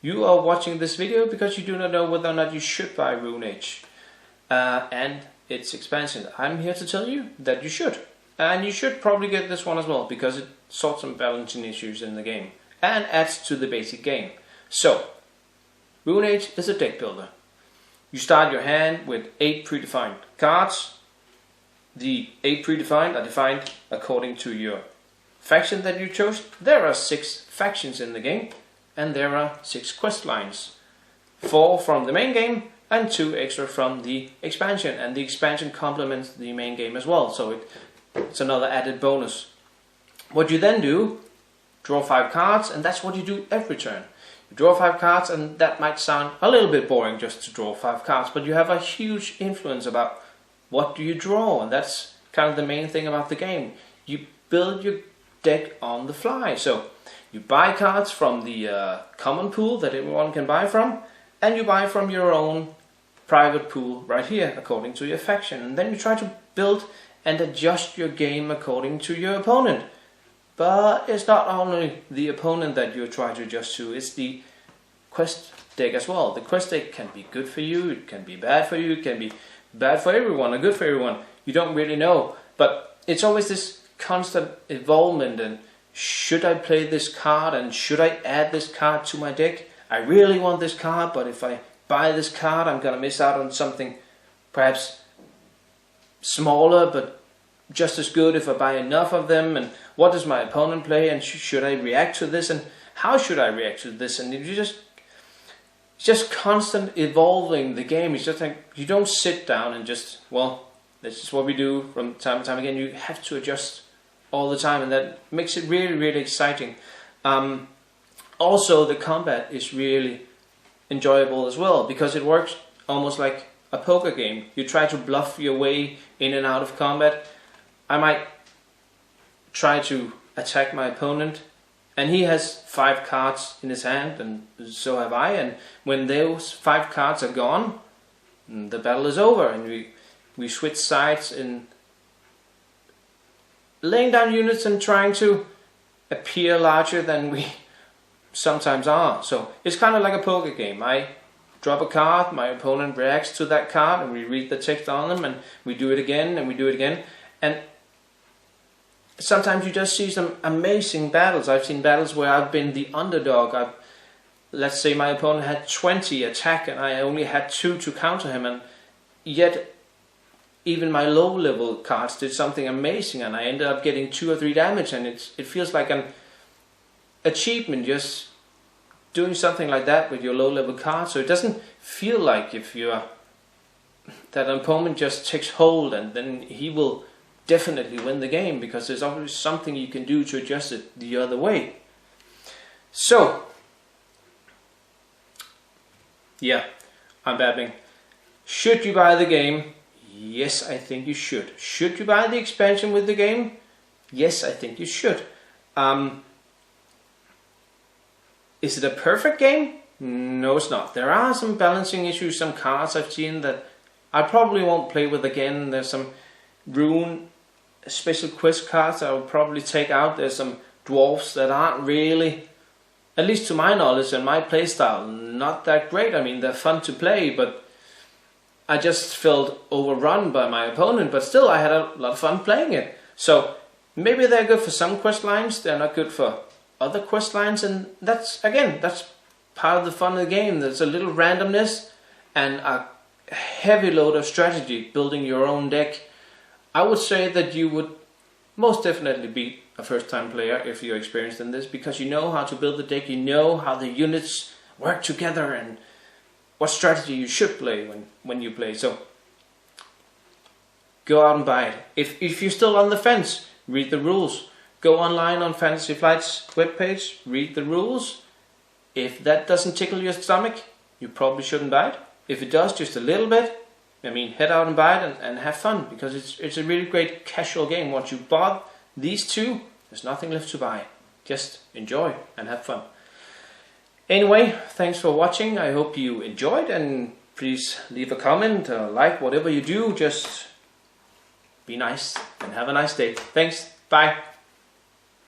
you are watching this video because you do not know whether or not you should buy Rune Age and its expansion. I'm here to tell you that you should. And you should probably get this one as well, because it sorts some balancing issues in the game and adds to the basic game. So, Rune Age is a deck builder. You start your hand with 8 predefined cards. The 8 predefined are defined according to your faction that you chose. There are 6 factions in the game, and there are 6 quest lines. 4 from the main game and 2 extra from the expansion, and the expansion complements the main game as well, so it's another added bonus. What you then do, draw 5 cards, and that's what you do every turn. You draw 5 cards, and that might sound a little bit boring just to draw 5 cards, but you have a huge influence about what do you draw, and that's kind of the main thing about the game. You build your deck on the fly. So you buy cards from the common pool that everyone can buy from, and you buy from your own private pool right here according to your faction, and then you try to build and adjust your game according to your opponent. But it's not only the opponent that you try to adjust to, it's the quest deck as well. The quest deck can be good for you, it can be bad for you, it can be bad for everyone or good for everyone. You don't really know, but it's always this constant involvement, and should I play this card and should I add this card to my deck? I really want this card, but if I buy this card I'm gonna miss out on something perhaps smaller but just as good if I buy enough of them. And what does my opponent play, and should I react to this, and how should I react to this? And it's just constant evolving the game. It's just like you don't sit down and just, well, this is what we do from time to time again. You have to adjust all the time, and that makes it really, really exciting. Also, the combat is really enjoyable as well, because it works almost like a poker game. You try to bluff your way in and out of combat. I might try to attack my opponent, and he has 5 cards in his hand, and so have I, and when those 5 cards are gone, the battle is over, and we switch sides in laying down units and trying to appear larger than we sometimes are. So it's kind of like a poker game. I drop a card, my opponent reacts to that card, and we read the text on them, and we do it again, and we do it again. And sometimes you just see some amazing battles. I've seen battles where I've been the underdog. Let's say my opponent had 20 attack and I only had 2 to counter him, and yet even my low level cards did something amazing, and I ended up getting 2 or 3 damage, and it feels like an achievement just doing something like that with your low level cards. So it doesn't feel like that an opponent just takes hold and then he will definitely win the game, because there's always something you can do to adjust it the other way. So yeah, I'm babbling. Should you buy the game? Yes, I think you should. Should you buy the expansion with the game? Yes, I think you should. Is it a perfect game? No, it's not. There are some balancing issues, some cards I've seen that I probably won't play with again. There's some Rune special quest cards I will probably take out. There's some dwarfs that aren't really, at least to my knowledge and my playstyle, not that great. I mean, they're fun to play, but I just felt overrun by my opponent, but still I had a lot of fun playing it. So maybe they're good for some quest lines, they're not good for other quest lines, and that's part of the fun of the game. There's a little randomness and a heavy load of strategy building your own deck. I would say that you would most definitely beat a first-time player if you're experienced in this, because you know how to build the deck, you know how the units work together, and what strategy you should play when you play. So go out and buy it. If you're still on the fence, read the rules. Go online on Fantasy Flight's webpage, read the rules. If that doesn't tickle your stomach, you probably shouldn't buy it. If it does, just a little bit, I mean, head out and buy it and have fun, because it's a really great casual game. Once you bought these 2, there's nothing left to buy. Just enjoy and have fun. Anyway, thanks for watching. I hope you enjoyed, and please leave a comment or like, whatever you do. Just be nice and have a nice day. Thanks. Bye.